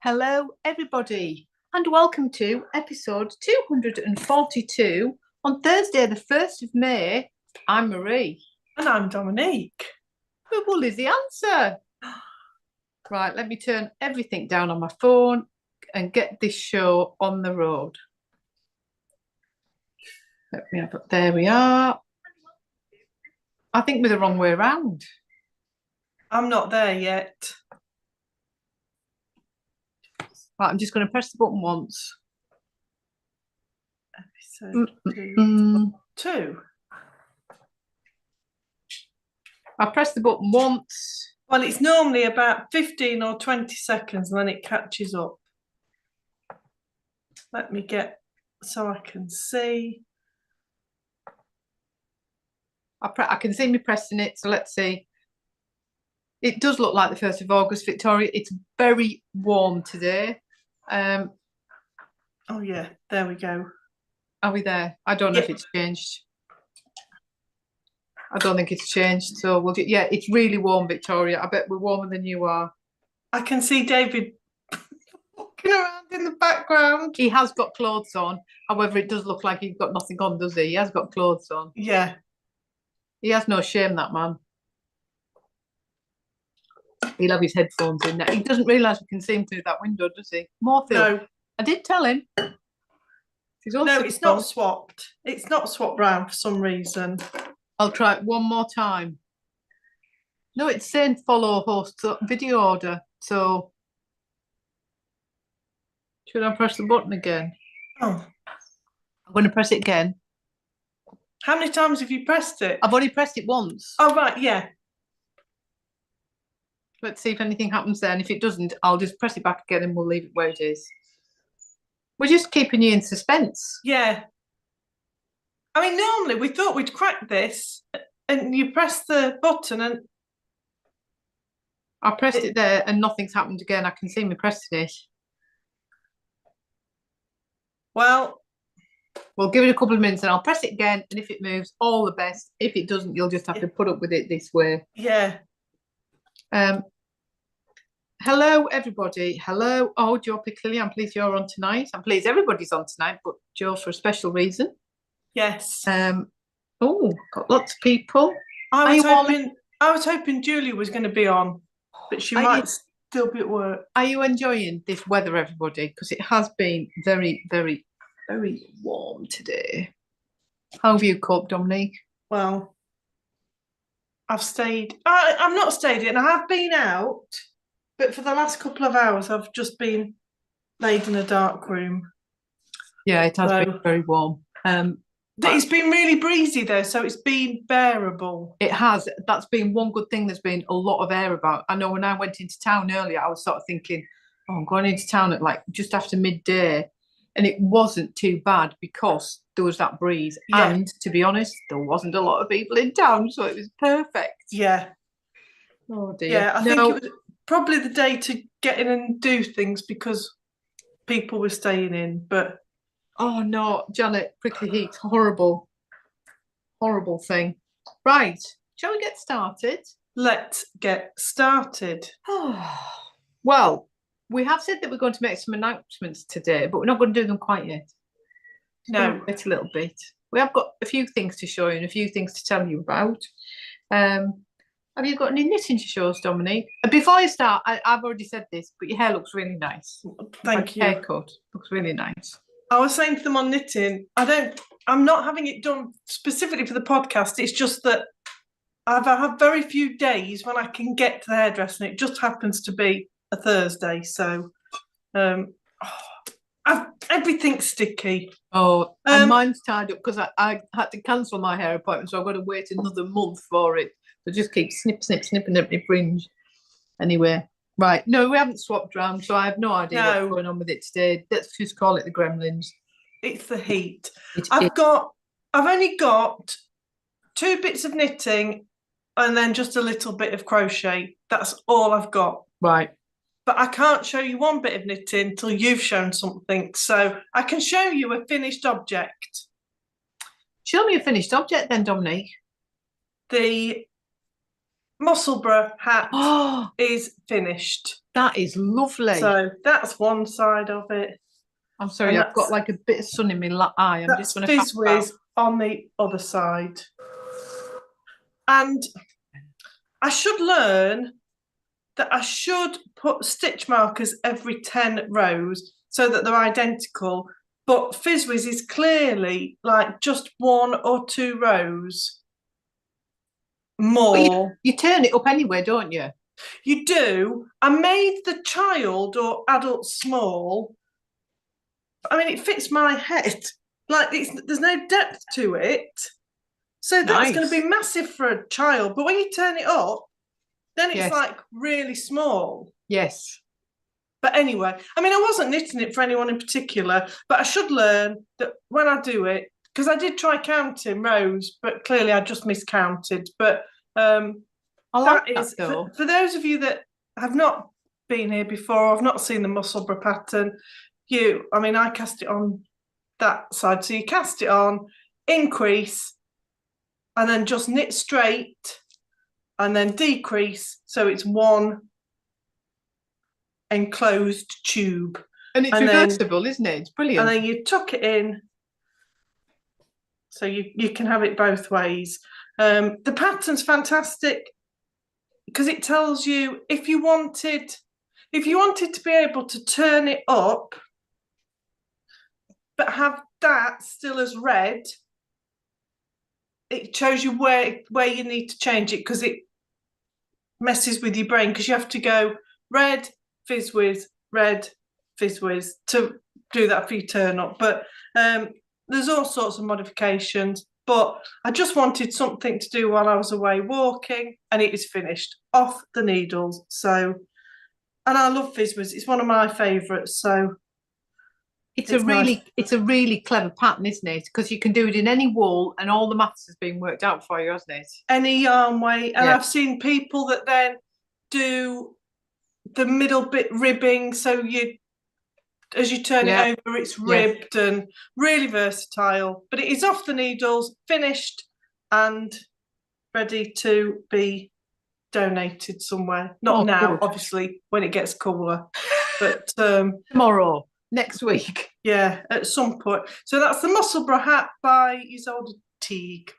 Hello, everybody, and welcome to episode 242 on Thursday, the 1st of May. I'm Marie. And I'm Dominique. But wool is the answer. Right, let me turn everything down on my phone and get this show on the road. Let me have it. There we are. I think we're the wrong way around. I'm not there yet. Right, I'm just going to press the button once. Episode two. I pressed the button once. Well, it's normally about 15 or 20 seconds and then it catches up. Let me get so I can see. I can see me pressing it, so let's see. It does look like the 1st of August, Victoria. It's very warm today. Oh, yeah, there we go. Are we there? I don't know if it's changed. I don't think it's changed. So we'll yeah, it's really warm, Victoria. I bet we're warmer than you are. I can see David walking around in the background. He has got clothes on. However, it does look like he's got nothing on, does he? He has got clothes on. Yeah. He has no shame, that man. He'll have his headphones in there. He doesn't realise we can see him through that window, does he? Moorfield. No. I did tell him. No, it's not swapped. It's not swapped round for some reason. I'll try it one more time. No, it's saying follow host video order. So should I press the button again? Oh. I'm going to press it again. How many times have you pressed it? I've only pressed it once. Oh, right, yeah. Let's see if anything happens there. And if it doesn't, I'll just press it back again and we'll leave it where it is. We're just keeping you in suspense. Yeah. I mean, normally we thought we'd crack this and you press the button and... I pressed it there and nothing's happened again. I can see me pressing it. Well... We'll give it a couple of minutes and I'll press it again. And if it moves, all the best. If it doesn't, you'll just have to put up with it this way. Yeah. Hello, everybody. Hello. Oh, Joe Piccoli, I'm pleased you're on tonight. I'm pleased everybody's on tonight, but Joe for a special reason. Yes. Oh, got lots of people. I was hoping Julie was going to be on, but she might still be at work. Are you enjoying this weather, everybody? Because it has been very, very, very warm today. How have you coped, Dominique? Well, I've stayed. I've not stayed in. I have been out, but for the last couple of hours, I've just been laid in a dark room. Yeah, it has been very warm. It's been really breezy though, so it's been bearable. It has. That's been one good thing. There's been a lot of air about. I know when I went into town earlier, I was sort of thinking, oh, I'm going into town at like just after midday. And it wasn't too bad because there was that breeze. Yeah. And to be honest, there wasn't a lot of people in town, so it was perfect. Yeah. Oh dear. Yeah, I think it was probably the day to get in and do things because people were staying in, but... Oh no, Janet, prickly heat, horrible. Horrible thing. Right, shall we get started? Let's get started. Well, we have said that we're going to make some announcements today, but we're not going to do them quite yet. No. Wait a little bit. We have got a few things to show you and a few things to tell you about. Have you got any knitting to show us, Dominique? Before I start, I've already said this, but your hair looks really nice. Thank you. Haircut looks really nice. I was saying to them on knitting, I'm not having it done specifically for the podcast. It's just that I have very few days when I can get to the hairdresser, and it just happens to be a Thursday. So everything's sticky. Oh, and mine's tied up because I had to cancel my hair appointment, so I've got to wait another month for it. So just keep snipping every fringe. Anyway. Right, no, we haven't swapped round, so I have no idea what's going on with it today. Let's just call it the gremlins. It's the heat. I've only got 2 bits of knitting and then just a little bit of crochet. That's all I've got. Right. But I can't show you one bit of knitting till you've shown something. So I can show you a finished object. Show me a finished object then, Dominique. The Musselburgh hat is finished. That is lovely. So that's one side of it. I'm sorry, I've got like a bit of sun in my eye. I'm just going to fizz whiz on the other side. And I should learn that I should put stitch markers every 10 rows so that they're identical. But fizz whiz is clearly like just 1 or 2 rows more. You turn it up anyway, don't you? You do. I made the child or adult small. I mean, it fits my head. Like, there's no depth to it. So that's going to be massive for a child. But when you turn it up, then it's like really small. Yes. But anyway, I mean, I wasn't knitting it for anyone in particular, but I should learn that when I do it, because I did try counting rows, but clearly I just miscounted. But I like that though. For those of you that have not been here before, I've not seen the Musselburgh pattern. I cast it on that side. So you cast it on, increase, and then just knit straight, and then decrease. So it's one enclosed tube. And it's reversible, isn't it? It's brilliant. And then you tuck it in. So you can have it both ways. The pattern's fantastic because it tells you if you wanted to be able to turn it up but have that still as red, it shows you where you need to change it, because it messes with your brain, because you have to go red, fizz whiz, red, fizz whiz to do that for your turn up. But there's all sorts of modifications, but I just wanted something to do while I was away walking, and it is finished off the needles. So, and I love fizz whiz. It's one of my favourites. So it's a really clever pattern, isn't it? Because you can do it in any wool, and all the maths has been worked out for you, hasn't it? Any yarn weight. And I've seen people that then do the middle bit ribbing, so as you turn it over, it's ribbed and really versatile. But it is off the needles, finished, and ready to be donated somewhere. Not now, obviously, when it gets cooler, but tomorrow, next week. Yeah, at some point. So that's the Musselburgh hat by Ysolda Teague.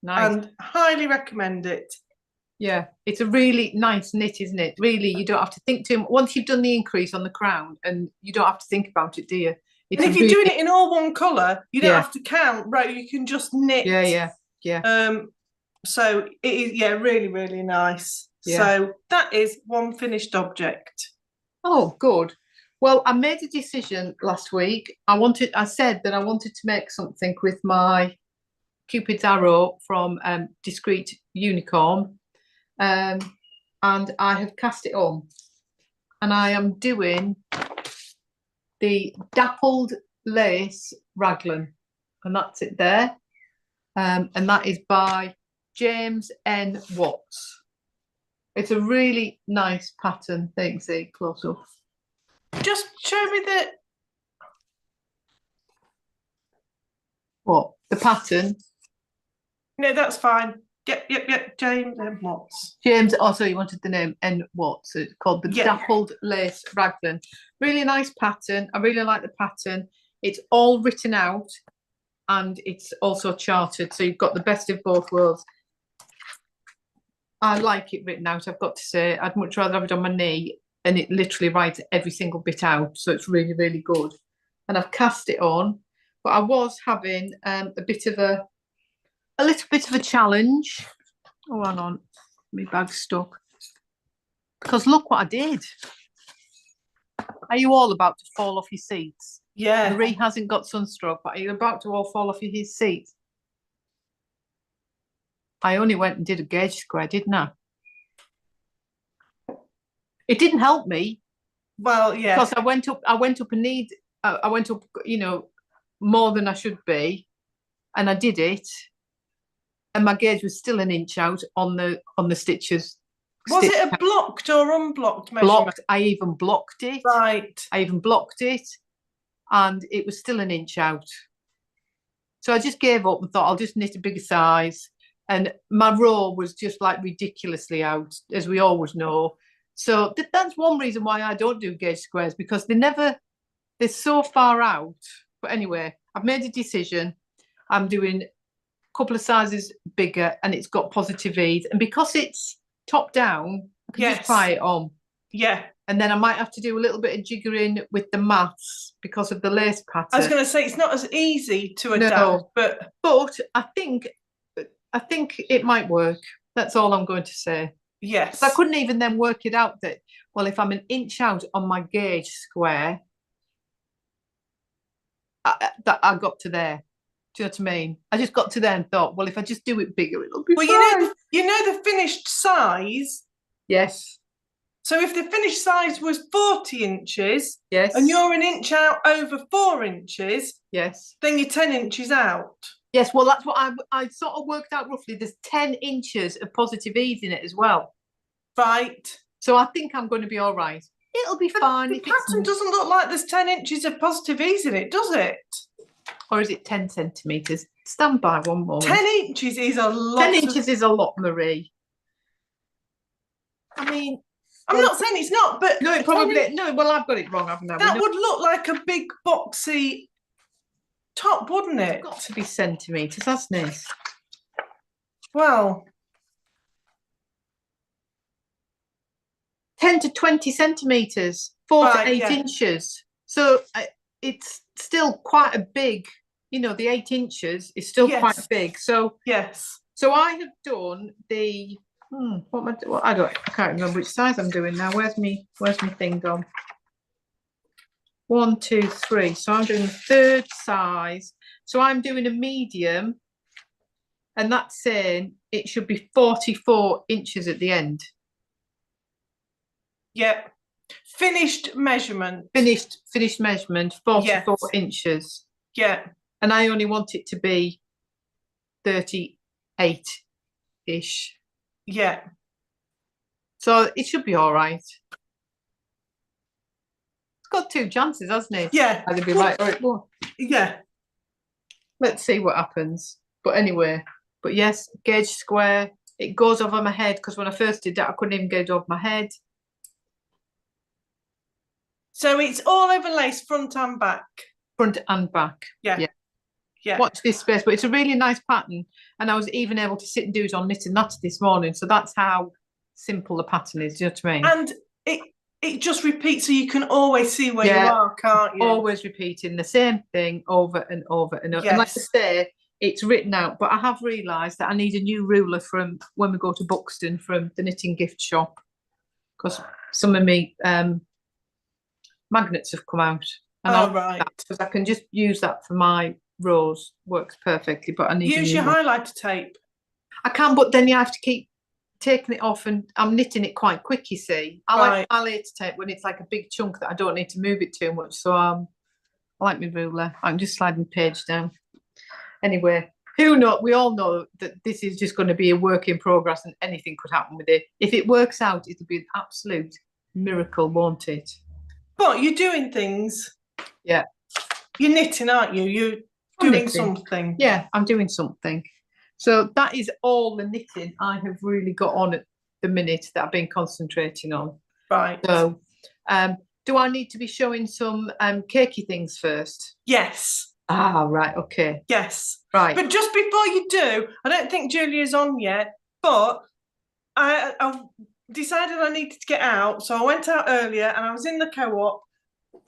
Nice. And highly recommend it. Yeah, it's a really nice knit, isn't it? Really, you don't have to think too much. Once you've done the increase on the crown, and you don't have to think about it, do you? And if you're doing it in all one colour, you don't have to count, right? You can just knit. Yeah. So it is, really, really nice. Yeah. So that is one finished object. Oh, good. Well, I made a decision last week. I said that I wanted to make something with my Cupid's arrow from Discreet Unicorn. And I have cast it on, and I am doing the Dappled lace Raglan, and that's it there. And that is by James N. Watts. It's a really nice pattern. There you can see close up. Just show me the pattern. No, that's fine. Yep. James N. Watts. James, also you wanted the name N. Watts. So it's called the Dappled Lace Raglan. Really nice pattern. I really like the pattern. It's all written out, and it's also charted. So you've got the best of both worlds. I like it written out, I've got to say. I'd much rather have it on my knee, and it literally writes every single bit out. So it's really, really good. And I've cast it on, but I was having a little bit of a challenge. Oh, hang on, my bag's stuck. Because look what I did. Are you all about to fall off your seats? Yeah. Marie hasn't got sunstroke, but are you about to all fall off his seats? I only went and did a gauge square, didn't I? It didn't help me. Well, yeah. Because I went up more than I should be, and I did it. And my gauge was still an inch out on the stitches. Was it a blocked or unblocked measurement? Blocked. I even blocked it. Right. I even blocked it, and it was still an inch out. So I just gave up and thought I'll just knit a bigger size. And my row was just like ridiculously out, as we always know. So that's one reason why I don't do gauge squares, because they're so far out. But anyway, I've made a decision. I'm doing a couple of sizes bigger, and it's got positive ease. And because it's top down, I can just try it on. Yeah. And then I might have to do a little bit of jiggering with the maths because of the lace pattern. I was going to say it's not as easy to adapt, but I think it might work. That's all I'm going to say. Yes. I couldn't even then work it out that, well, if I'm an inch out on my gauge square, I got to there. Do you know what I mean? I just got to there and thought, well, if I just do it bigger, it'll be fine. You know the finished size. Yes. So if the finished size was 40 inches, yes, and you're an inch out over 4 inches, yes, then you're 10 inches out. Yes, well, that's what I sort of worked out roughly. There's 10 inches of positive ease in it as well. Right. So I think I'm going to be all right. It'll be fine. The pattern doesn't look like there's 10 inches of positive ease in it, does it? Or is it 10 centimetres? Stand by one moment. 10 inches is a lot. 10 inches is a lot, Marie. I mean... I'm not saying it's not, but... No, it probably... No, well, I've got it wrong, haven't I? That would look like a big boxy top, wouldn't it? It's got to be centimetres, hasn't it? Well... 10 to 20 centimetres, 4 to 8 inches. So it's still quite a big, the 8 inches is still quite big. So yes. So I have done the I can't remember which size I'm doing now. Where's me thing gone? 1, 2, 3. So I'm doing the third size. So I'm doing a medium, and that's saying it should be 44 inches at the end. Yeah. Finished measurement. Finished measurement, 44 inches. Yeah. And I only want it to be 38-ish. Yeah. So it should be all right. It's got 2 chances, hasn't it? Yeah. I'd be right or it won't. Yeah. Let's see what happens. But anyway, yes, gauge square. It goes over my head, because when I first did that, I couldn't even gauge over my head. So it's all over lace, front and back. Front and back. Yeah. Yeah. Watch this space, but it's a really nice pattern, and I was even able to sit and do it on knitting that this morning. So that's how simple the pattern is. Do you know what I mean? And it just repeats, so you can always see where you are, can't you? Always repeating the same thing over and over and over. Yes. And like I say, it's written out, but I have realised that I need a new ruler from when we go to Buxton from the knitting gift shop, because some of me magnets have come out. And right. Because I can just use that for my rows. Works perfectly, but I need use your highlighter tape. I can, but then you have to keep taking it off, and I'm knitting it quite quick, you see. I like highlighter tape when it's like a big chunk that I don't need to move it too much. So I like my ruler. I'm just sliding the page down. Anyway, we all know that this is just going to be a work in progress, and anything could happen with it. If it works out, it'll be an absolute miracle, won't it? But you're doing things. Yeah. You're knitting, aren't you? You're doing something. Yeah, I'm doing something. So that is all the knitting I have really got on at the minute that I've been concentrating on. Right. So do I need to be showing some cakey things first? Yes. Ah, right, okay. Yes. Right. But just before you do, I don't think Julia's on yet, but I decided I needed to get out. So I went out earlier, and I was in the co-op,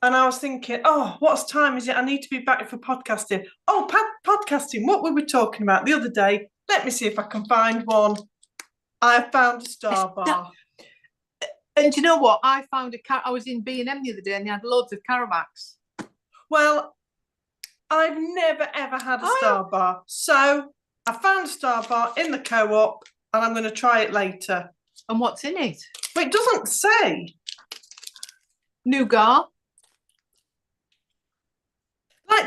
and I was thinking, what time is it? I need to be back for podcasting. Oh, podcasting. What were we talking about the other day? Let me see if I can find one. I found a star bar. And do you know what? I was in B&M the other day, and they had loads of Caramacs. Well, I've never, ever had a star bar. So I found a star bar in the co-op, and I'm going to try it later. And what's in it? But it doesn't say. Nougat. Like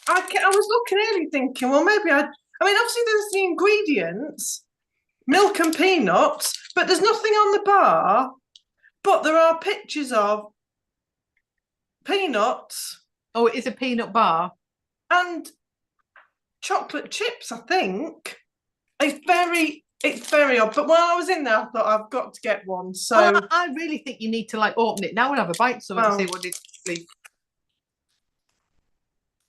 I was looking early thinking, well, maybe obviously there's the ingredients, milk and peanuts, but there's nothing on the bar, but there are pictures of peanuts. Oh, it is a peanut bar. And chocolate chips, I think. It's very It's very odd. But while I was in there, I thought I've got to get one. So I really think you need to like open it now and have a bite so and see what it actually.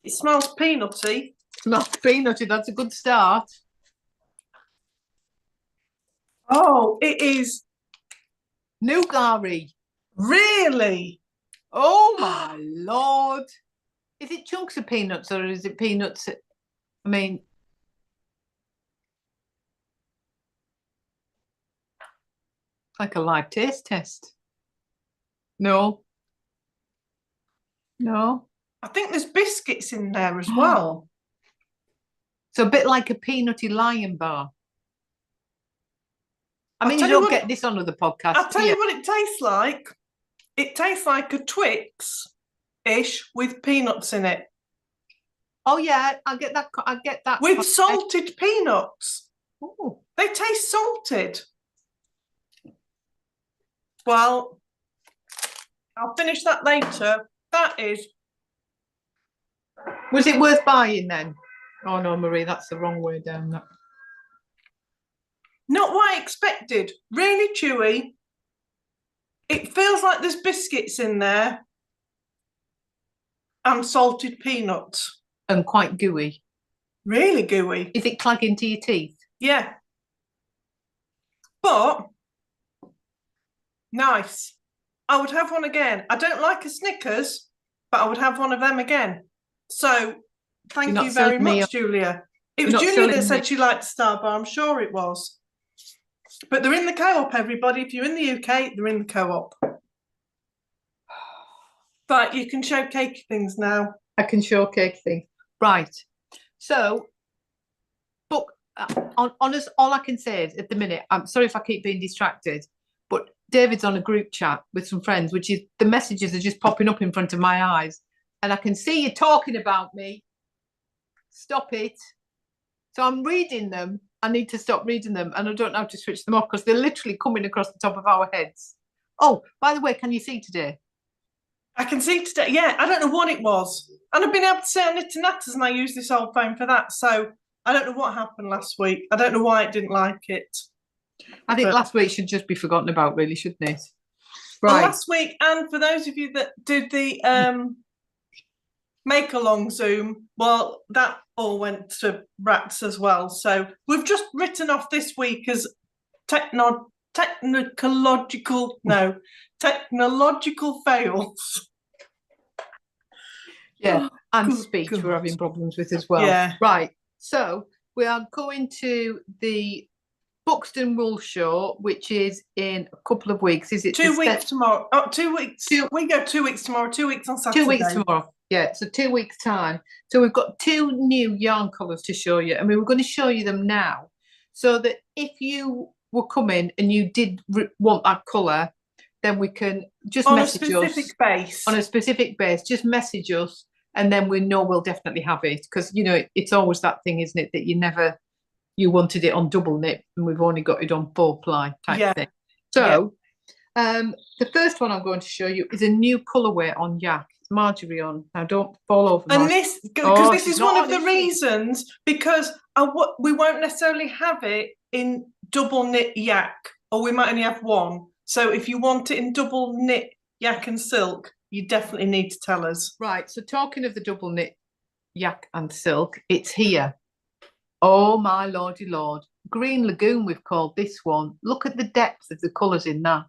It smells peanutty. Smells peanutty. That's a good start. Oh, it is nougat-y. Really? Oh my Lord. Is it chunks of peanuts or is it peanuts? I mean, like a live taste test. No. No. I think there's biscuits in there as well. So a bit like a peanutty lion bar. I mean, you don't get this on other podcasts. I'll tell you what it tastes like. It tastes like a Twix-ish with peanuts in it. Oh yeah, I get that. I get that. With salted peanuts. Ooh. They taste salted. Well, I'll finish that later. That is. Was it worth buying then? Oh no, Marie, that's the wrong way down. That. Not what I expected. Really chewy. It feels like there's biscuits in there. And salted peanuts. And quite gooey. Really gooey. Is it clagging to your teeth? Yeah. But nice. I would have one again. I don't like a Snickers, but I would have one of them again. So thank you very much, Julia. It was Julia that said she liked Star Bar. I'm sure it was. But they're in the co-op, everybody. If you're in the UK, they're in the co-op. But you can show cake things now. I can show cake things. Right. So, honest, all I can say is at the minute, I'm sorry if I keep being distracted, but David's on a group chat with some friends, which is the messages are just popping up in front of my eyes. And I can see you talking about me. Stop it. So I'm reading them. I need to stop reading them and I don't know how to switch them off because they're literally coming across the top of our heads. Oh, by the way, can you see today? I can see today. Yeah, I don't know what it was. And I've been able to say on Knit and Natters and I use this old phone for that. So I don't know what happened last week. I don't know why it didn't like it. I think last week should just be forgotten about, really, shouldn't it? Right. Well, last week, and for those of you that did the make along Zoom, well, that all went to rats as well. So we've just written off this week as technological fails. Yeah, and speech we're having problems with as well. Yeah. Right. So we are going to the Buxton Wool Show, which is in a couple of weeks. Is it 2 weeks tomorrow? Oh, 2 weeks. We go 2 weeks tomorrow, 2 weeks on Saturday. 2 weeks tomorrow. Yeah, so 2 weeks' time. So we've got 2 new yarn colours to show you. And we were going to show you them now so that if you were coming and you did want that colour, then we can just message us. On a specific base. On a specific base, just message us and then we know we'll definitely have it. Because, you know, it's always that thing, isn't it, that you wanted it on double knit and we've only got it on 4-ply type thing. So the first one I'm going to show you is a new colourway on Yak. It's Marjorie on. Now don't fall over. And this, because this is one of the reasons, because we won't necessarily have it in double knit Yak, or we might only have one. So if you want it in double knit Yak and silk, you definitely need to tell us. Right, so talking of the double knit Yak and silk, it's here. Oh my lordy lord. Green Lagoon we've called this one. Look at the depth of the colours in that.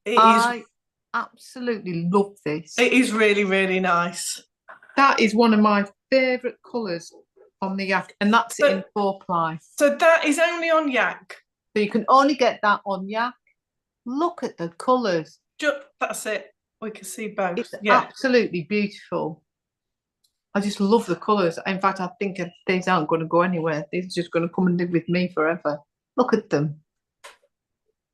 I absolutely love this. It is really, really nice. That is one of my favourite colours on the Yak, and that's in 4-ply. So that is only on Yak? So you can only get that on Yak. Look at the colours. That's it. We can see both. It's absolutely beautiful. I just love the colours. In fact, I think these aren't going to go anywhere. These are just going to come and live with me forever. Look at them.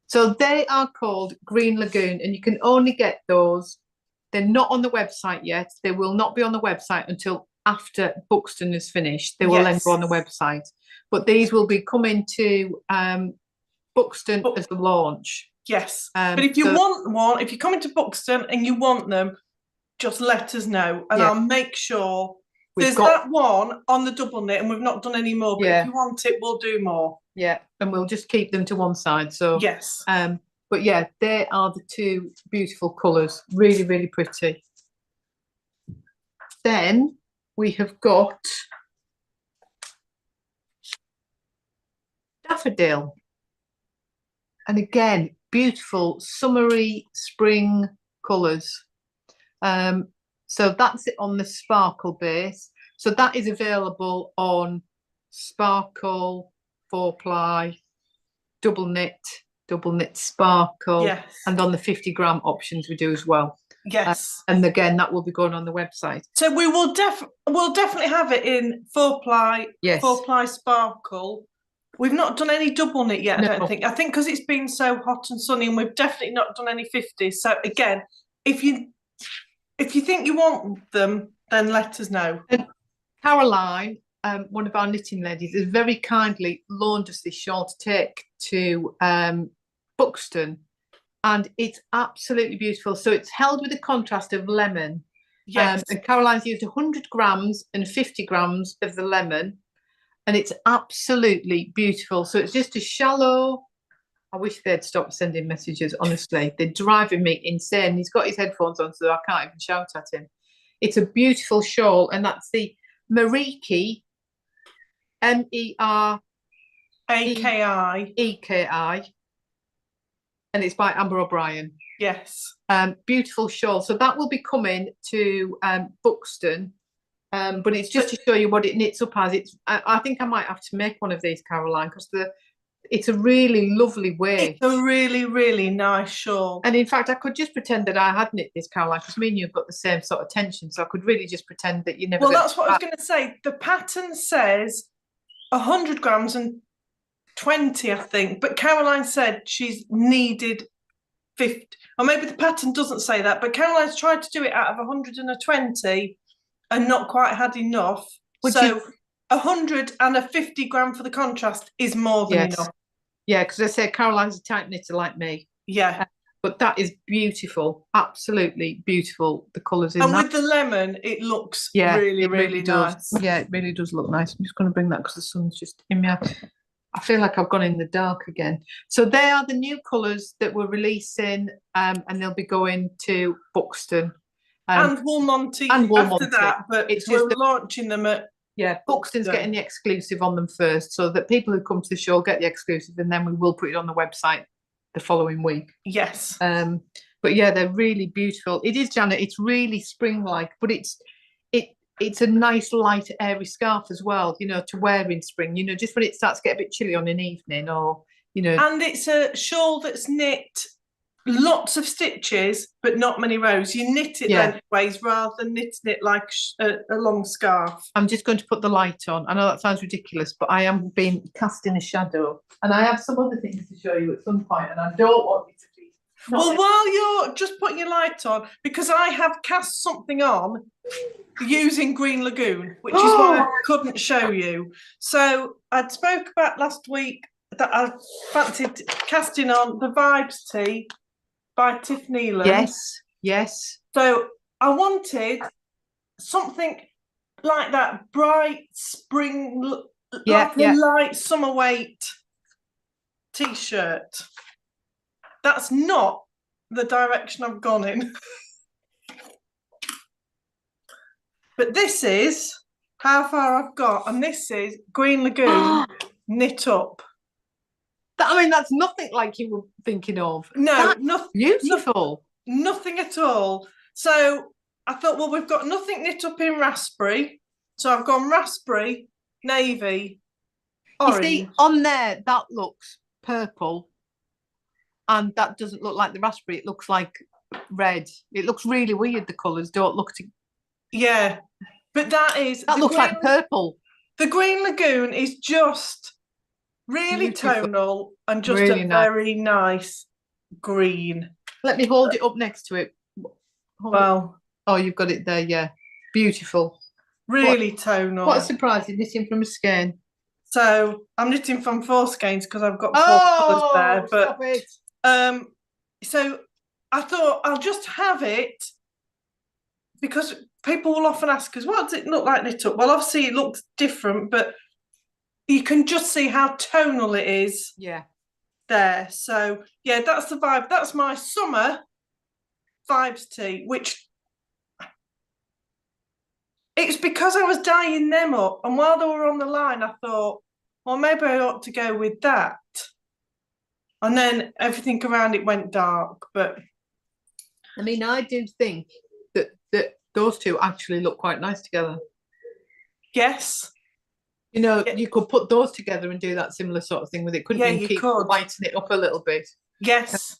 So they are called Green Lagoon, and you can only get those. They're not on the website yet. They will not be on the website until after Buxton is finished. They will then go on the website. But these will be coming to Buxton as a launch. Yes. But if you want one, if you're coming to Buxton and you want them, just let us know and I'll make sure There's that one on the double knit, and we've not done any more. But if you want it, we'll do more. Yeah, and we'll just keep them to one side. So yes. But yeah, they are the two beautiful colours. Really, really pretty. Then we have got Daffodil. And again, beautiful summery spring colours. So that's it on the sparkle base. So that is available on sparkle, 4-ply, double knit sparkle, and on the 50-gram options we do as well. Yes. And again, that will be going on the website. So we will we'll definitely have it in 4-ply, 4-ply sparkle. We've not done any double knit yet, I don't think. I think because it's been so hot and sunny, and we've definitely not done any 50s. So again, if you think you want them, then let us know. And Caroline, one of our knitting ladies, has very kindly loaned us this shawl to take to Buxton, and it's absolutely beautiful. So it's held with a contrast of lemon. Yes. And Caroline's used 100 grams and 50 grams of the lemon, and it's absolutely beautiful. So it's just a shallow. I wish they'd stop sending messages, honestly. They're driving me insane. He's got his headphones on, so I can't even shout at him. It's a beautiful shawl, and that's the Meriki, MERAKI, and it's by Amber O'Brien. Yes. Beautiful shawl. So that will be coming to Buxton, but it's just to show you what it knits up as. I think I might have to make one of these, Caroline, because it's a really lovely weight. It's a really, really nice shawl. And in fact, I could just pretend that I had knit this, Caroline, because me and you've got the same sort of tension. So I could really just pretend that you never. Well, that's what I was going to say. The pattern says 100 grams and 20, I think. But Caroline said she's needed 50. Or maybe the pattern doesn't say that. But Caroline's tried to do it out of 120 and not quite had enough. So 100 and a 50 gram for the contrast is more than enough. Yeah, because I said Caroline's a tight knitter like me. Yeah. But that is beautiful. Absolutely beautiful. The colours in and that. And with the lemon, it looks really, really nice. Yeah, it really does look nice. I'm just going to bring that because the sun's just in me. I feel like I've gone in the dark again. So they are the new colours that we're releasing, and they'll be going to Buxton. And Woolmonty after that, but we're launching them at... Yeah, Buxton's getting the exclusive on them first, so that people who come to the show get the exclusive, and then we will put it on the website the following week. Yes. But yeah, they're really beautiful. It is, Janet, it's really spring-like, but it's a nice, light, airy scarf as well, you know, to wear in spring, you know, just when it starts to get a bit chilly on an evening, or, you know. And it's a shawl that's knit lots of stitches, but not many rows. You knit it lengthways rather than knitting it like a long scarf. I'm just going to put the light on. I know that sounds ridiculous, but I am being cast in a shadow. And I have some other things to show you at some point, and I don't want you to be... Well, while you're just putting your light on, because I have cast something on using Green Lagoon, which is why I couldn't show you. So I'd spoke about last week that I fancied casting on the Vibes Tee by Tiff Neilan. Yes, yes. So I wanted something like that bright spring, like a light summer weight t-shirt. That's not the direction I've gone in. But this is how far I've got, and this is Green Lagoon knit up. I mean, that's nothing like you were thinking of. No, nothing. Beautiful. Nothing at all. So I thought, well, we've got nothing knit up in raspberry. So I've gone raspberry, navy, orange. You see, on there, that looks purple. And that doesn't look like the raspberry. It looks like red. It looks really weird. The colours don't look to... Yeah. But that looks like purple. The Green Lagoon is just... really beautiful. Tonal and just really very nice green. Let me hold it up next to it. Oh, you've got it there, yeah. Beautiful. Really tonal. What a surprise, you're knitting from a skein. So I'm knitting from 4 skeins because I've got 4 colours there. But stop it. So I thought I'll just have it because people will often ask us, what does it look like knit up? Well, obviously it looks different, but you can just see how tonal it is. Yeah. There. So yeah, that's the vibe. That's my summer vibes tee, which it's because I was dyeing them up, and while they were on the line, I thought, well, maybe I ought to go with that. And then everything around it went dark. But I mean, I do think that those two actually look quite nice together. yes. You know, you could put those together and do that similar sort of thing with it, couldn't you? And keep whitening it up a little bit. Yes.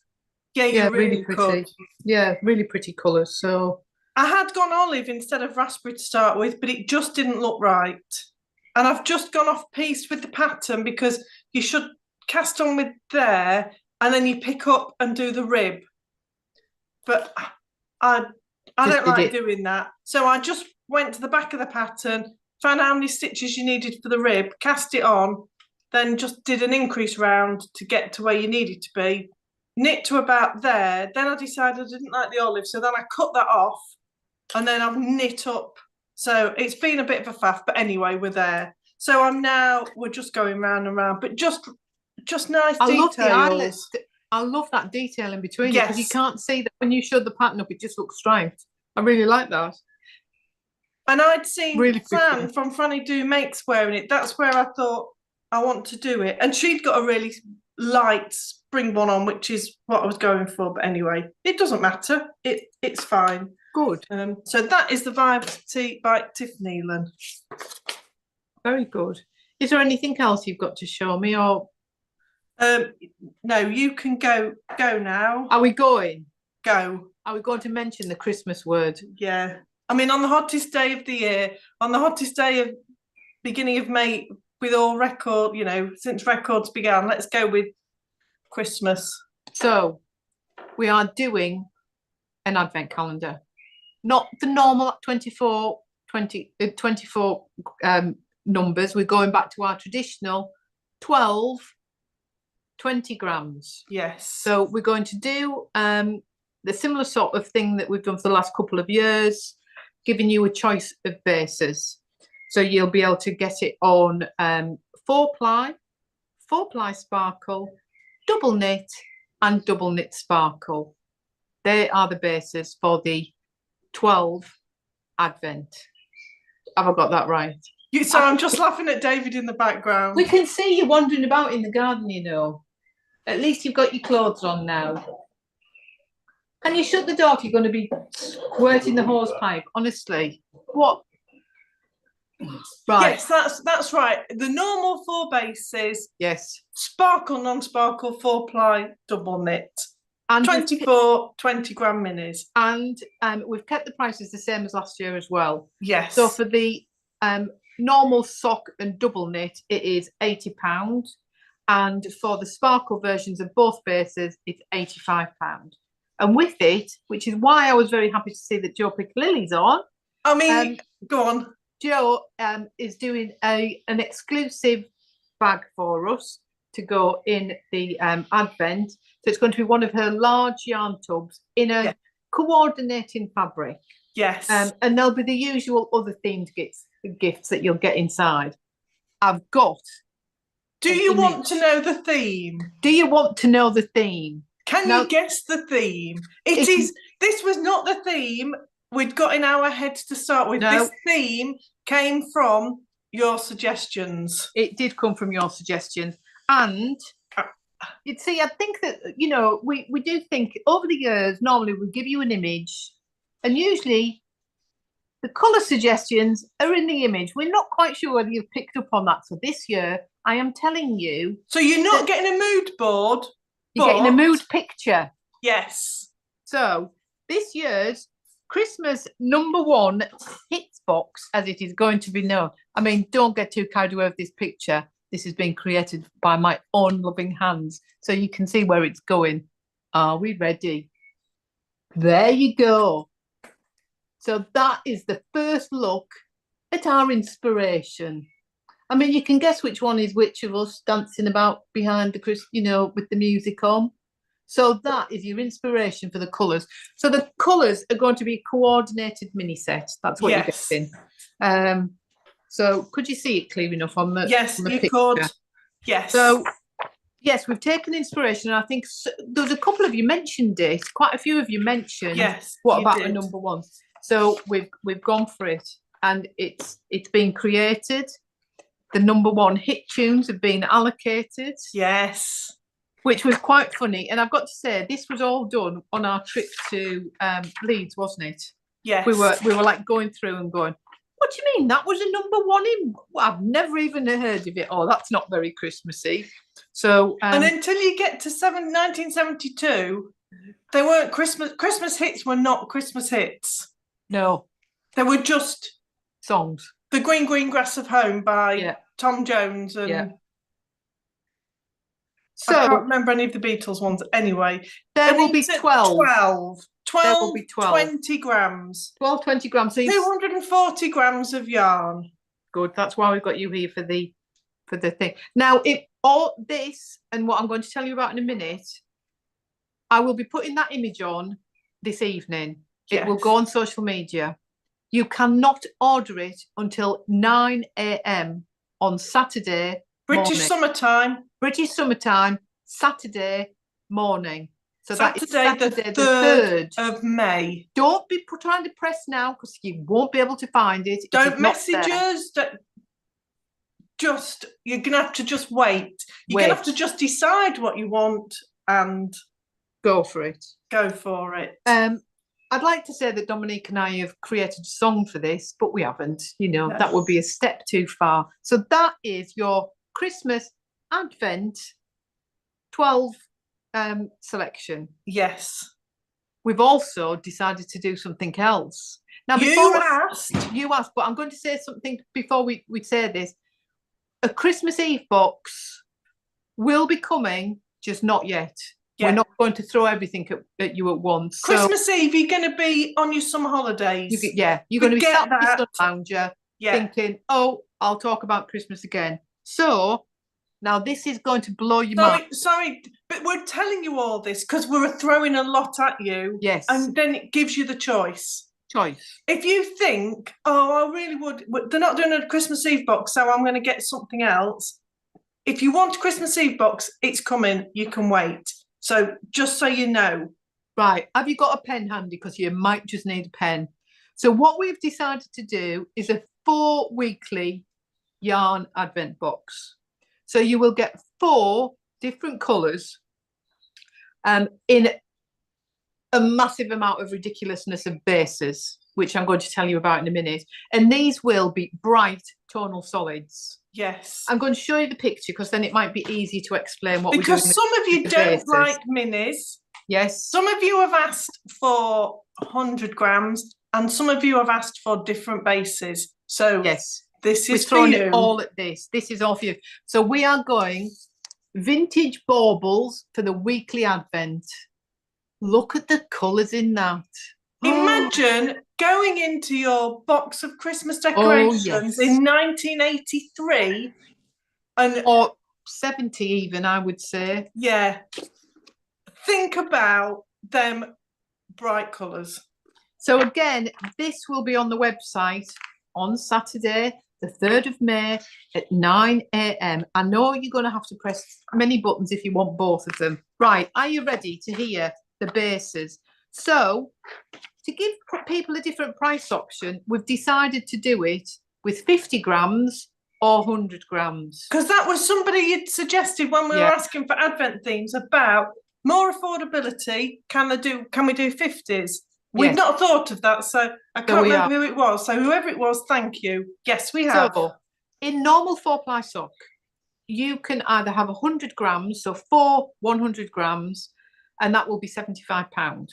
Yeah, you really pretty. could. Yeah, really pretty colours. So I had gone olive instead of raspberry to start with, but it just didn't look right. And I've just gone off piece with the pattern because you should cast on with there and then you pick up and do the rib. But I don't like doing that. So I just went to the back of the pattern, found how many stitches you needed for the rib, cast it on, then just did an increase round to get to where you needed to be, knit to about there. Then I decided I didn't like the olive, so then I cut that off, and then I've knit up. So it's been a bit of a faff, but anyway, we're there. So we're just going round and round, but just nice details. I love that detail in between because you can't see that when you show the pattern up, it just looks striped. I really like that. And I'd seen Fran from Franny Do Makes wearing it. That's where I thought I want to do it. And she'd got a really light spring one on, which is what I was going for. But anyway, it doesn't matter. It's fine. Good. So that is the Vibes Tee by Tiff Neilan. Very good. Is there anything else you've got to show me, or? No, you can go now. Are we going? Go. Are we going to mention the Christmas word? Yeah. I mean, on the hottest day of the year, on the hottest day of beginning of May, with all record, since records began, let's go with Christmas. So we are doing an advent calendar, not the normal 24 numbers. We're going back to our traditional 12, 20 grams. Yes. So we're going to do the similar sort of thing that we've done for the last couple of years, giving you a choice of bases. So you'll be able to get it on 4-ply sparkle, double knit and double knit sparkle. They are the bases for the 12 advent. Have I got that right? So I'm just laughing at David in the background. We can see you wandering about in the garden, At least you've got your clothes on now. Can you shut the door if you're going to be squirting the hose pipe? Honestly, what? Right. Yes, that's right. The normal 4 bases. Yes. Sparkle, non-sparkle, 4-ply, double knit. And 24 20-gram minis. And we've kept the prices the same as last year as well. Yes. So for the normal sock and double knit, it is £80. And for the sparkle versions of both bases, it's £85. And with it, which is why I was very happy to see that Joe Piccalilli's on. I mean, go on. Joe is doing an exclusive bag for us to go in the advent. So it's going to be one of her large yarn tubs in a coordinating fabric. Yes. And there'll be the usual other themed gifts that you'll get inside. I've got. Do you want to know the theme? Do you want to know the theme? Can you guess the theme? This was not the theme we'd got in our heads to start with. No. This theme came from your suggestions. It did come from your suggestions. And you'd see, I think that, we do think over the years, normally we give you an image, and usually the colour suggestions are in the image. We're not quite sure whether you've picked up on that. So this year, I am telling you. So you're not getting a mood board? You're getting a mood picture. Yes. So this year's Christmas #1 hits box, as it is going to be known. I mean, don't get too carried away with this picture. This has been created by my own loving hands, so you can see where it's going. Are we ready? There you go. So that is the first look at our inspiration. I mean, you can guess which one is which of us dancing about behind the with the music on. So that is your inspiration for the colours. So the colours are going to be a coordinated mini set. That's what you're getting. So could you see it clear enough on the Yes, on the you picture? could. Yes. So yes, we've taken inspiration. And I think there's a couple of you mentioned it. Quite a few of you mentioned. Yes. What about the number one? So we've gone for it, and it's been created. The number one hit tunes have been allocated. Yes. Which was quite funny. And I've got to say, this was all done on our trip to Leeds, wasn't it? Yes. We were like going through and going, what do you mean? That was a number one in? Well, I've never even heard of it. Oh, that's not very Christmassy. So and until you get to 1972, they weren't Christmas hits were not Christmas hits. No. They were just songs. The Green Grass of Home by Tom Jones and so I can't remember any of the Beatles ones anyway. There will be 12. 12, 20 grams. 12, 20 grams. So 240 grams of yarn. Good. That's why we've got you here for the thing. Now, if all this and what I'm going to tell you about in a minute, I will be putting that image on this evening. It will go on social media. You cannot order it until 9 a.m. on Saturday British summertime. British summertime, Saturday morning. So Saturday, that is Saturday the 3rd of May. Don't be trying to press now because you won't be able to find it. Don't message us. You're going to have to just wait. You're going to have to just decide what you want and go for it. Go for it. I'd like to say that Dominique and I have created a song for this, but we haven't. You know, that would be a step too far. So that is your Christmas Advent 12 selection. Yes. We've also decided to do something else. Now, you asked, but I'm going to say something before we say this. A Christmas Eve box will be coming, just not yet. Yeah. We're not going to throw everything at you at once. Christmas Eve, you're going to be on your summer holidays. You're going to be sat in your sun lounger thinking, oh, I'll talk about Christmas again. So now this is going to blow your mind. Sorry, but we're telling you all this because we're throwing a lot at you. Yes. And then it gives you the choice. If you think, oh, I really would, they're not doing a Christmas Eve box, so I'm going to get something else. If you want a Christmas Eve box, it's coming. You can wait. So just so you know. Right. Have you got a pen handy? Because you might just need a pen. So what we've decided to do is a 4-weekly yarn advent box. So you will get 4 different colours in a massive amount of ridiculousness of bases, which I'm going to tell you about in a minute. And these will be bright tonal solids. Yes. I'm going to show you the picture because then it might be easy to explain what we're doing. Because some of you don't like minis. Yes. Some of you have asked for 100 grams and some of you have asked for different bases. So yes, this is for you. It all at this. This is all for you. So we are going Vintage Baubles for the weekly advent. Look at the colours in that. Imagine going into your box of Christmas decorations in 1983 or 70 even, I would say. Yeah. Think about them bright colours. So again, this will be on the website on Saturday, the 3rd of May at 9 a.m. I know you're going to have to press many buttons if you want both of them. Right, are you ready to hear the bases? So to give people a different price option, we've decided to do it with 50 grams or 100 grams. Because that was somebody had suggested when we were asking for Advent themes about more affordability. Can we do 50s? We've not thought of that, so I can't remember who it was. So whoever it was, thank you. Yes, we have. So in normal 4-ply sock, you can either have 100 grams, so 4 100 grams, and that will be £75.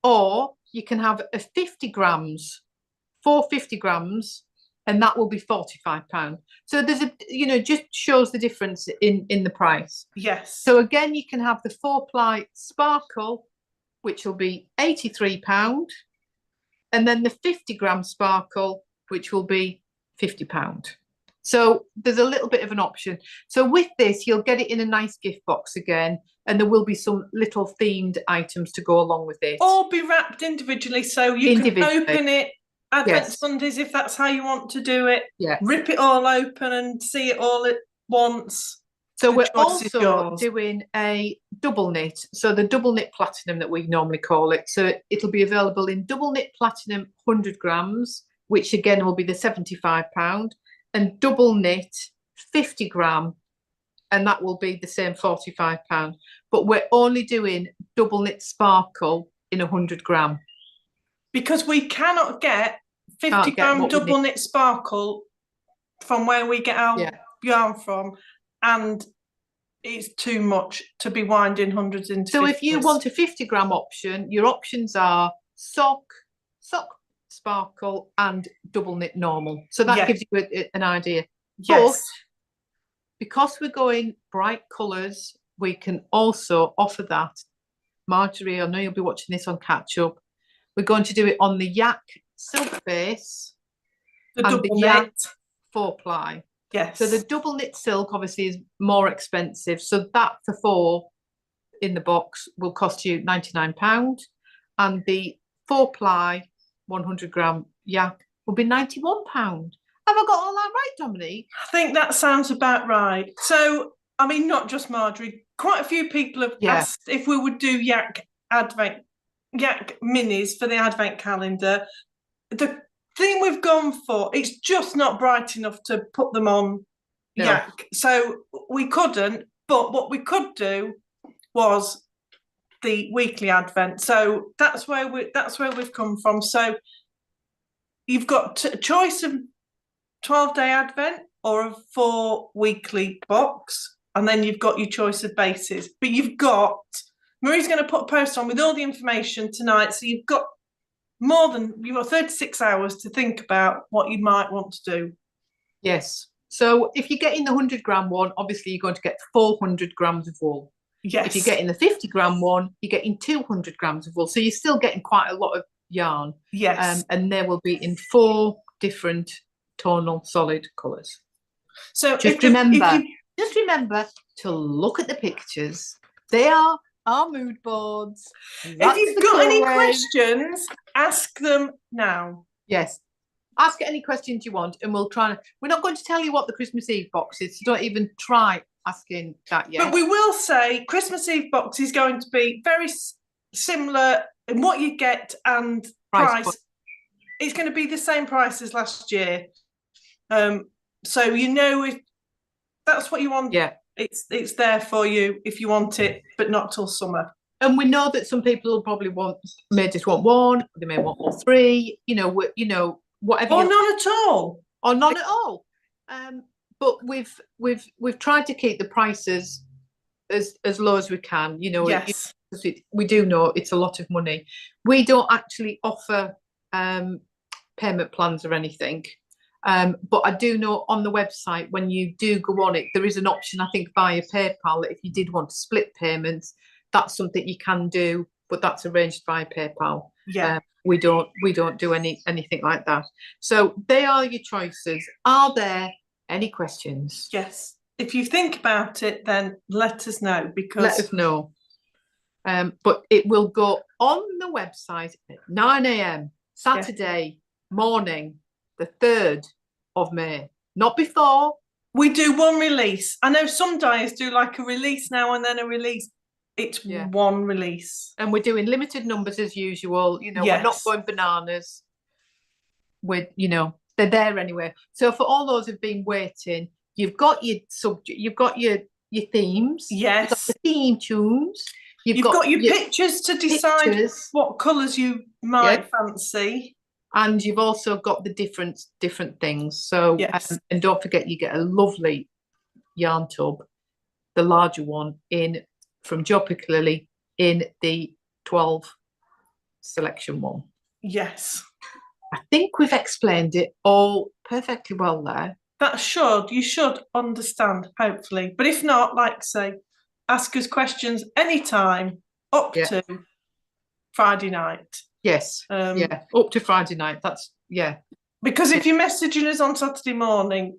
Or you can have a 50 grams, 4 50 grams, and that will be £45. So there's just shows the difference in the price. Yes. So again, you can have the 4-ply sparkle, which will be £83, and then the 50 gram sparkle, which will be £50. So there's a little bit of an option. So with this, you'll get it in a nice gift box again, and there will be some little themed items to go along with it. Or be wrapped individually, so you can open it Advent Sundays if that's how you want to do it. Yeah. Rip it all open and see it all at once. So we're also doing a double knit. So the double knit platinum that we normally call it. So it'll be available in double knit platinum 100 grams, which again will be the £75, and double knit 50 gram, and that will be the same £45. But we're only doing double knit sparkle in 100 gram. Because we cannot get 50 gram double knit sparkle from where we get our yarn from, and it's too much to be winding hundreds into. So 50s. If you want a 50 gram option, your options are sock sparkle and double knit normal. So that gives you an idea. Yes. But because we're going bright colours, we can also offer that. Marjorie, I know you'll be watching this on catch up. We're going to do it on the yak silk base and the yak 4-ply. Yes. So the double knit silk obviously is more expensive. So that for 4 in the box will cost you £99, and the 4-ply 100 gram yak will be £91. Have I got all that right, Dominique? I think that sounds about right. So, I mean, not just Marjorie. Quite a few people have asked if we would do yak minis for the Advent calendar. The thing we've gone for, it's just not bright enough to put them on yak. So we couldn't, but what we could do was the weekly Advent. So that's where we've come from. So you've got a choice of 12-day Advent or a 4 weekly box, and then you've got your choice of bases. But Marie's going to put a post on with all the information tonight, so you've got 36 hours to think about what you might want to do. Yes. So if you're getting the 100 gram one, obviously you're going to get 400 grams of wool. Yes. If you're getting the 50 gram one, you're getting 200 grams of wool. So you're still getting quite a lot of yarn. Yes. And they will be in 4 different tonal solid colours. So just remember to look at the pictures. They are our mood boards. If you've got any questions, ask them now. Yes. Ask any questions you want, and we're not going to tell you what the Christmas Eve box is, so don't even try asking that yet. But we will say Christmas Eve box is going to be very similar in what you get and price. It's going to be the same price as last year. So if that's what you want, it's there for you if you want it, but not till summer. And we know that some people will probably may just want 1, they may want all 3, whatever. Or none at all. Or none at all. But we've tried to keep the prices as low as we can. Yes. We do know it's a lot of money. We don't actually offer payment plans or anything. But I do know on the website, when you do go on it, there is an option, I think, via PayPal, that if you did want to split payments, that's something you can do, but that's arranged via PayPal. Yeah. We don't do anything like that. So they are your choices. Are there any questions? Yes. If you think about it, then let us know, because let us know. But it will go on the website at 9 a.m. Saturday morning, the 3rd of May. Not before. We do one release. I know some dyers do like a release now and then a release. It's one release. And we're doing limited numbers as usual. We're not going bananas. They're there anyway. So for all those who've been waiting, you've got your subject, you've got your themes. Yes. You've got the theme tunes. You've got your pictures to decide what colours you might fancy. And you've also got the different things. So and don't forget, you get a lovely yarn tub, the larger one, from Joe Piccolilli in the 12 selection one. Yes. I think we've explained it all perfectly well there. You should understand, hopefully. But if not, like I say, ask us questions anytime up to Friday night. Yes. Up to Friday night. Because if you're messaging us on Saturday morning,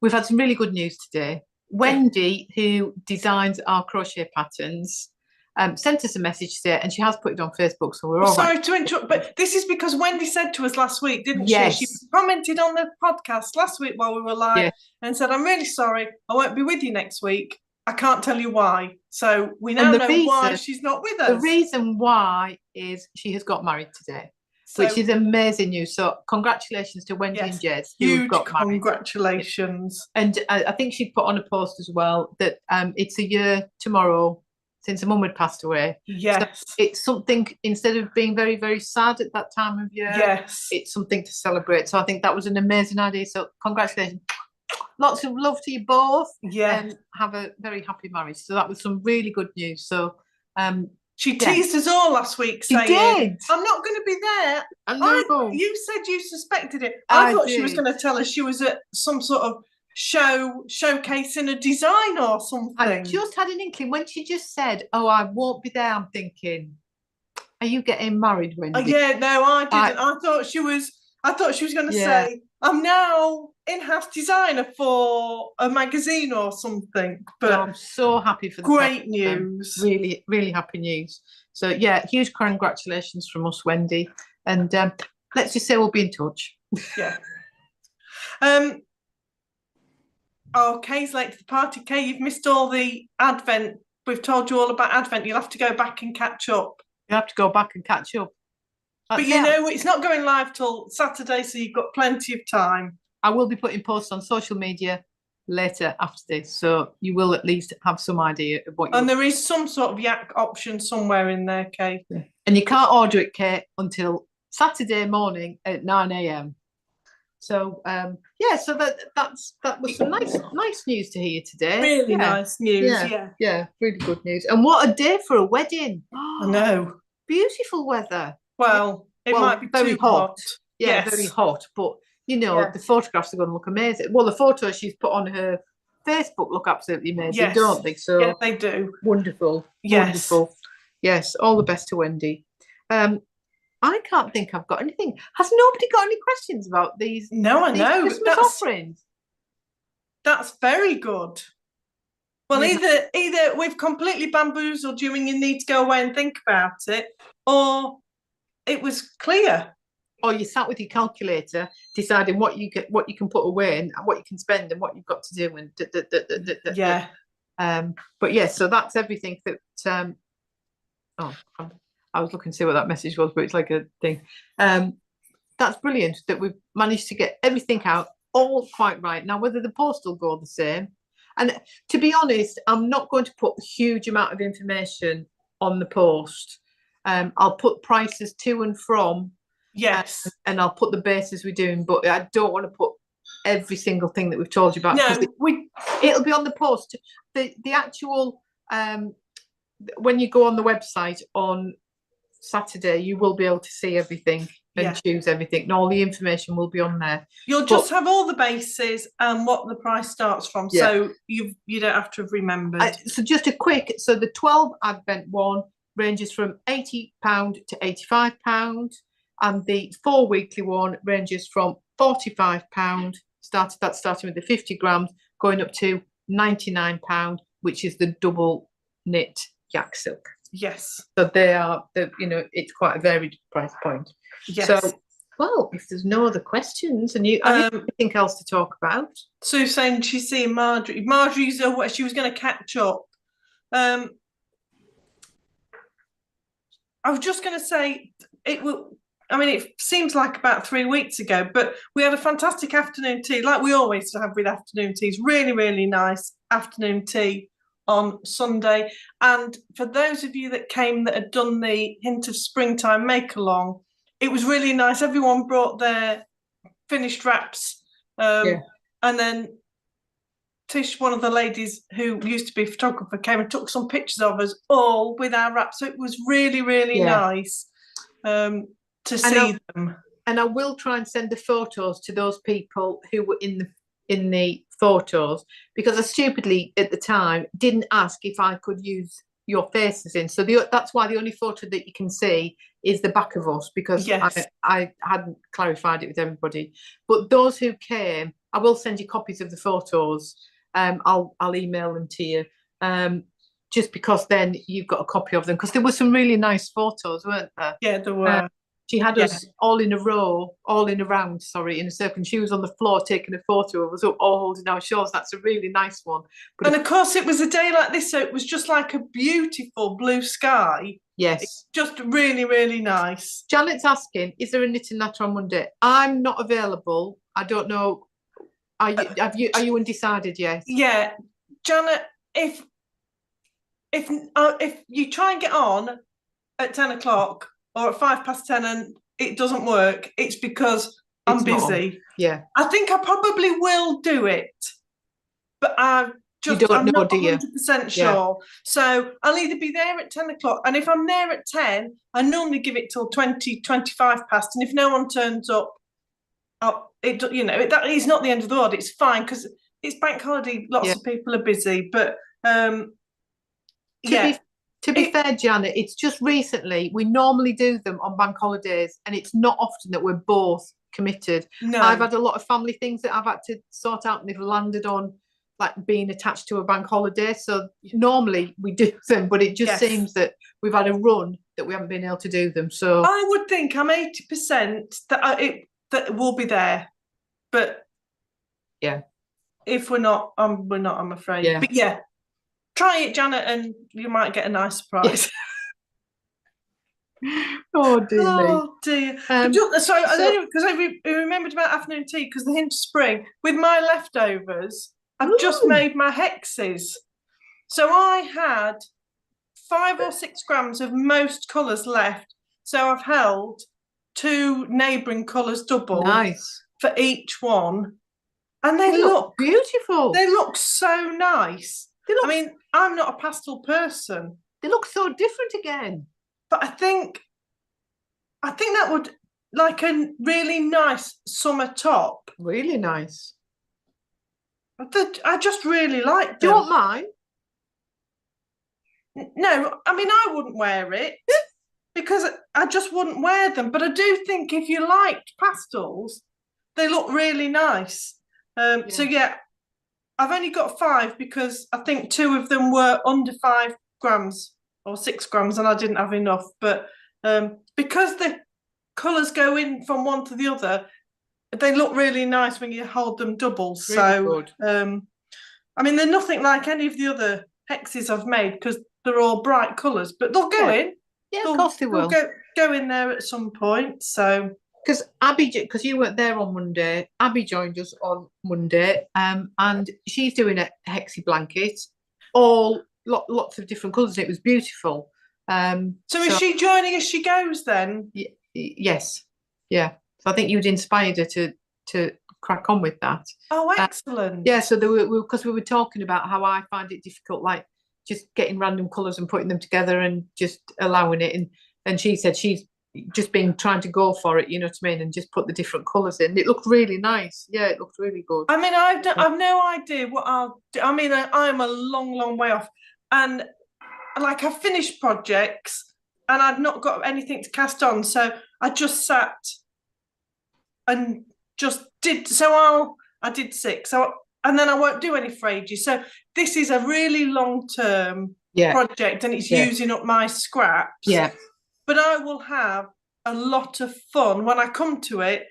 we've had some really good news today. Wendy, who designs our crochet patterns, sent us a message today, and she has put it on Facebook, so we're all Sorry right. to interrupt, but this is because Wendy said to us last week, didn't Yes. she? She commented on the podcast last week while we were live and said, I'm really sorry, I won't be with you next week. I can't tell you why. So we now know why she's not with us. The reason why is she has got married today, which is amazing news. So congratulations to Wendy and Jez, who got married. Congratulations. And I think she put on a post as well that it's a year tomorrow since her mum had passed away. Yes. So it's something, instead of being very, very sad at that time of year, it's something to celebrate. So I think that was an amazing idea. So congratulations. Lots of love to you both. And have a very happy marriage. So that was some really good news. So she teased us all last week saying, I'm not going to be there. You said you suspected it. I thought she was going to tell us she was at some sort of showcasing a design or something. I just had an inkling when she just said, oh, I won't be there. I'm thinking, are you getting married, Wendy? No, I didn't. I thought she was going to say, I'm now in-house designer for a magazine or something. But I'm so happy for the great news. Really, really happy news. So yeah, huge congratulations from us, Wendy. And let's just say we'll be in touch. Yeah. Kay's late to the party. Kay, you've missed all the Advent. We've told you all about Advent. You'll have to go back and catch up. You have to go back and catch up. But you know, it's not going live till Saturday, so you've got plenty of time. I will be putting posts on social media later after this, so you will at least have some idea of what. And there is some sort of yak option somewhere in there, Kate. Yeah. And you can't order it, Kate, until Saturday morning at 9 a.m. So so that was some nice news to hear today. Really nice news. Yeah, really good news. And what a day for a wedding! I know. Beautiful weather. Well, it might be very too hot. Yeah, very hot. But you know, the photographs are going to look amazing. Well, the photos she's put on her Facebook look absolutely amazing, don't they? So yeah, they do. Wonderful. Yes. Wonderful. Yes. All the best to Wendy. I can't think I've got anything. Has nobody got any questions about these? No, I know. Christmas offerings. That's very good. Well, either we've completely bamboozled you and you need to go away and think about it, or it was clear. Or you sat with your calculator deciding what you can put away and what you can spend and what you've got to do and but yeah, so that's everything that I was looking to see what that message was, but it's like a thing. That's brilliant that we've managed to get everything out all quite right. Now, whether the post will go the same, and to be honest, I'm not going to put a huge amount of information on the post. I'll put prices to and from. Yes. And I'll put the bases we're doing, but I don't want to put every single thing that we've told you about. No, it'll be on the post. The actual when you go on the website on Saturday, you will be able to see everything and choose everything, and all the information will be on there. You'll just have all the bases and what the price starts from, so you don't have to have remembered. So just a quick, so the 12 Advent one ranges from £80 to £85, and the 4 weekly one ranges from £45, starting with the 50 grams, going up to £99, which is the double knit yak silk. Yes. So it's quite a varied price point. Yes. So, well, if there's no other questions and you have anything else to talk about. Sue's saying she's seeing Marjorie. Marjorie's she was going to catch up. I was just going to say it seems like about 3 weeks ago, but we had a fantastic afternoon tea, like we always have with afternoon teas. Really, really nice afternoon tea on Sunday. And for those of you that came that had done the Hint of Springtime make-along, it was really nice. Everyone brought their finished wraps. And then Tish, one of the ladies who used to be a photographer, came and took some pictures of us all with our wraps. So it was really, really nice to see them. And I will try and send the photos to those people who were in the photos, because I stupidly at the time didn't ask if I could use your faces in. So that's why the only photo that you can see is the back of us, because I hadn't clarified it with everybody. But those who came I will send you copies of the photos. I'll email them to you. Just because then you've got a copy of them, because there were some really nice photos, weren't there? Yeah, there were. She had us all in a row, all in a round, sorry, in a circle. And she was on the floor taking a photo of us all holding our shawls. That's a really nice one. But and of course, it was a day like this, so it was just like a beautiful blue sky. Yes. It's just really, really nice. Janet's asking, is there a knitting natter on Monday? I'm not available. I don't know. Are you undecided yet? Yeah, Janet, if you try and get on at 10 o'clock or at 10:05 and it doesn't work, it's because I'm busy. Yeah. I think I probably will do it, but I'm not 100% sure. Yeah. So I'll either be there at 10 o'clock, and if I'm there at 10, I normally give it till 25 past, and if no one turns up, that is not the end of the world. It's fine because it's bank holiday. Lots of people are busy, but to be fair, Janet, it's just recently. We normally do them on bank holidays, and it's not often that we're both committed. No. I've had a lot of family things that I've had to sort out, and they've landed on like being attached to a bank holiday. So normally we do them, but it just seems that we've had a run that we haven't been able to do them. So I would think I'm 80% that will be there, but if we're not, we're not. I'm afraid. Yeah. But yeah. Try it, Janet, and you might get a nice surprise. Oh dear me. Dear. Because I remembered about afternoon tea, because the hint of spring with my leftovers. I've just made my hexes, so I had 5 or 6 grams of most colours left. So I've held 2 neighbouring colours double, for each one, and they look beautiful. They look so nice. I mean, I'm not a pastel person. They look so different again. But I think that would like a really nice summer top. Really nice. I just really like them. Do you want mine? No, I mean, I wouldn't wear it because I just wouldn't wear them. But I do think if you liked pastels, they look really nice. So yeah. I've only got 5 because I think 2 of them were under 5 grams or 6 grams, and I didn't have enough. But because the colours go in from one to the other, they look really nice when you hold them double. Really good. I mean, they're nothing like any of the other hexes I've made because they're all bright colours, but they'll go in. Yeah, of course they will. They'll go in there at some point. So. Because you weren't there on Monday, Abby joined us on Monday, and she's doing a hexy blanket, lots of different colours. It was beautiful. So is she joining as she goes then? Yes, yeah. So I think you'd inspired her to crack on with that. Oh, excellent. Yeah. So because we were talking about how I find it difficult, like just getting random colours and putting them together and just allowing it, and she said she's just been trying to go for it, you know what I mean, and just put the different colours in. It looked really nice. Yeah, it looked really good. I mean, I've no idea what I'll do. I mean, I'm a long way off, and like I've finished projects and I've not got anything to cast on, so I just sat and just did. So I did 6. And then I won't do any for ages. So this is a really long-term project, and it's using up my scraps. Yeah. But I will have a lot of fun when I come to it,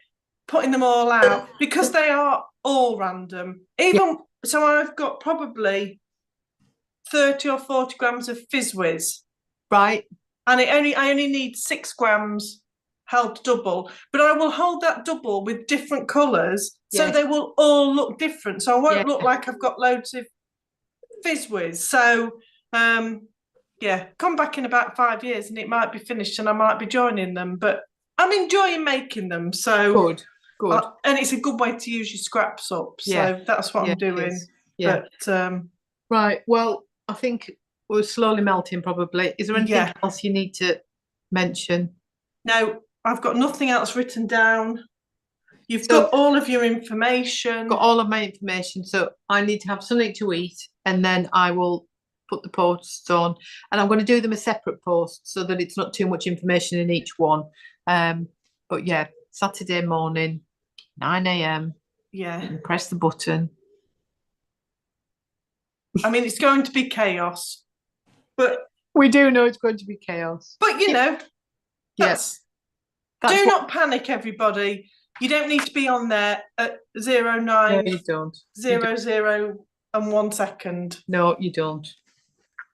putting them all out, because they are all random. So I've got probably 30 or 40 grams of fizz whiz. Right. And I only need 6 grams held double, but I will hold that double with different colours, so they will all look different. So I won't look like I've got loads of fizz whiz. So come back in about 5 years and it might be finished and I might be joining them, but I'm enjoying making them. So good. And it's a good way to use your scraps up. So that's what I'm doing. Yeah. But right. Well, I think we're slowly melting probably. Is there anything else you need to mention? No, I've got nothing else written down. You've got all of your information. Got all of my information. So I need to have something to eat, and then I will put the posts on, and I'm going to do them a separate post so that it's not too much information in each one. But yeah, Saturday morning, 9 a.m. Yeah. And press the button. I mean, it's going to be chaos, but we do know it's going to be chaos. But you know, Yes. Do not panic, everybody. You don't need to be on there at 09 No, you don't. 00 and 1 second. No, you don't.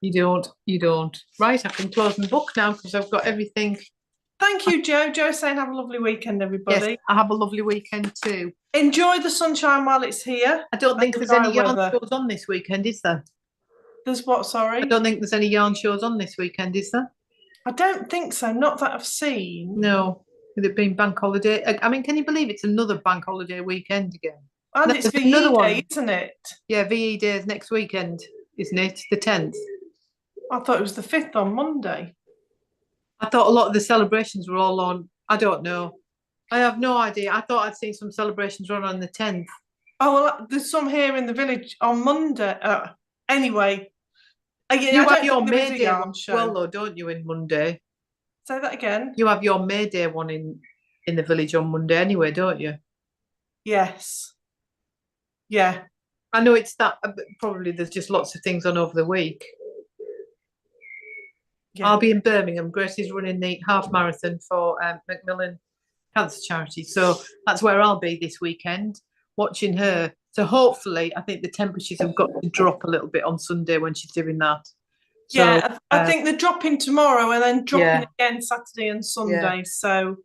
You don't. You don't. Right, I can close my book now because I've got everything. Thank you, Jo. Jo's saying have a lovely weekend, everybody. Yes, I have a lovely weekend too. Enjoy the sunshine while it's here. I don't think there's any yarn shows on this weekend, is there? There's what, sorry? I don't think there's any yarn shows on this weekend, is there? I don't think so, not that I've seen. No, with it being bank holiday. I mean, can you believe it's another bank holiday weekend again? And it's VE Day, isn't it? Yeah, VE Day is next weekend, isn't it? The 10th. I thought it was the 5th on Monday. I thought a lot of the celebrations were all on, I don't know. I have no idea. I thought I'd seen some celebrations run on the 10th. Oh, well, there's some here in the village on Monday. Anyway. You have your May Day one as well, though, don't you, in Monday? Say that again. You have your May Day one in the village on Monday anyway, don't you? Yes. Yeah. I know it's that, probably there's just lots of things on over the week. Yeah. I'll be in Birmingham. Grace is running the half marathon for Macmillan Cancer Charity. So that's where I'll be this weekend, watching her. So hopefully, I think the temperatures have got to drop a little bit on Sunday when she's doing that. So, yeah, I think they're dropping tomorrow and then dropping again Saturday and Sunday. Yeah. So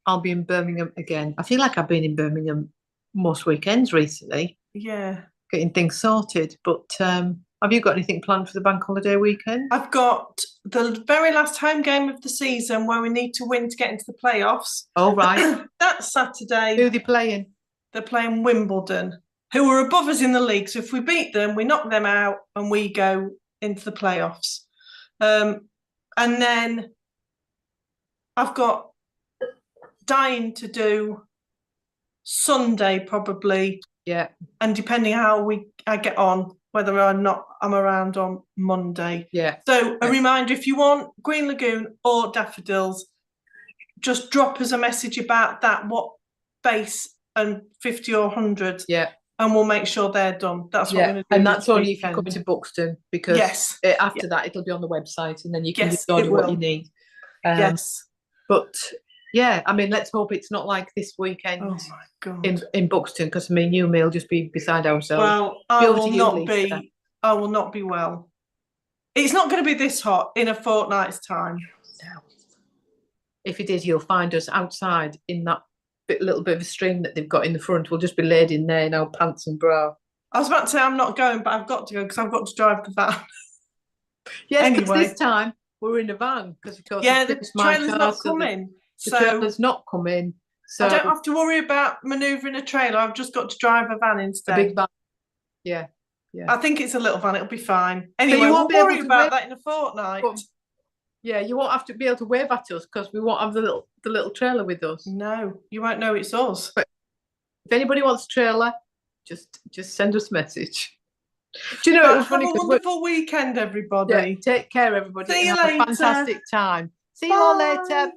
I'll be in Birmingham again. I feel like I've been in Birmingham most weekends recently. Yeah. Getting things sorted. But have you got anything planned for the bank holiday weekend? I've got the very last home game of the season where we need to win to get into the playoffs. Oh, right. That's Saturday. Who are they playing? They're playing Wimbledon, who are above us in the league. So if we beat them, we knock them out and we go into the playoffs. And then I've got dying to do Sunday probably. Yeah. And depending how I get on, whether or not I'm around on Monday. Yeah. So a reminder, if you want Green Lagoon or Daffodils, just drop us a message about that, what base and 50 or 100. Yeah. And we'll make sure they're done. That's what we're going to do. And that's only if you come to Buxton, because after that it'll be on the website and then you can just order what you need. Yes. But yeah, I mean, let's hope it's not like this weekend in Buxton, because I mean, you may just be beside ourselves. Well, I will not be well. It's not going to be this hot in a fortnight's time. No. If it is, you'll find us outside in that little bit of a stream that they've got in the front. We'll just be laid in there in our pants and bra. I was about to say I'm not going, but I've got to go because I've got to drive the van. Yes, anyway. This time we're in a van because the trailer's not coming. The trailer's not coming. So I don't have to worry about manoeuvring a trailer. I've just got to drive a van instead. A big van. Yeah. Yeah. I think it's a little van. It'll be fine. Anyway, you won't worry about that in a fortnight. Yeah, you won't have to be able to wave at us because we won't have the little trailer with us. No, you won't know it's us. But if anybody wants a trailer, just send us a message. Do you know, it was funny. Have a wonderful weekend, everybody. Yeah, take care, everybody. See you later. Have a fantastic time. See you all later.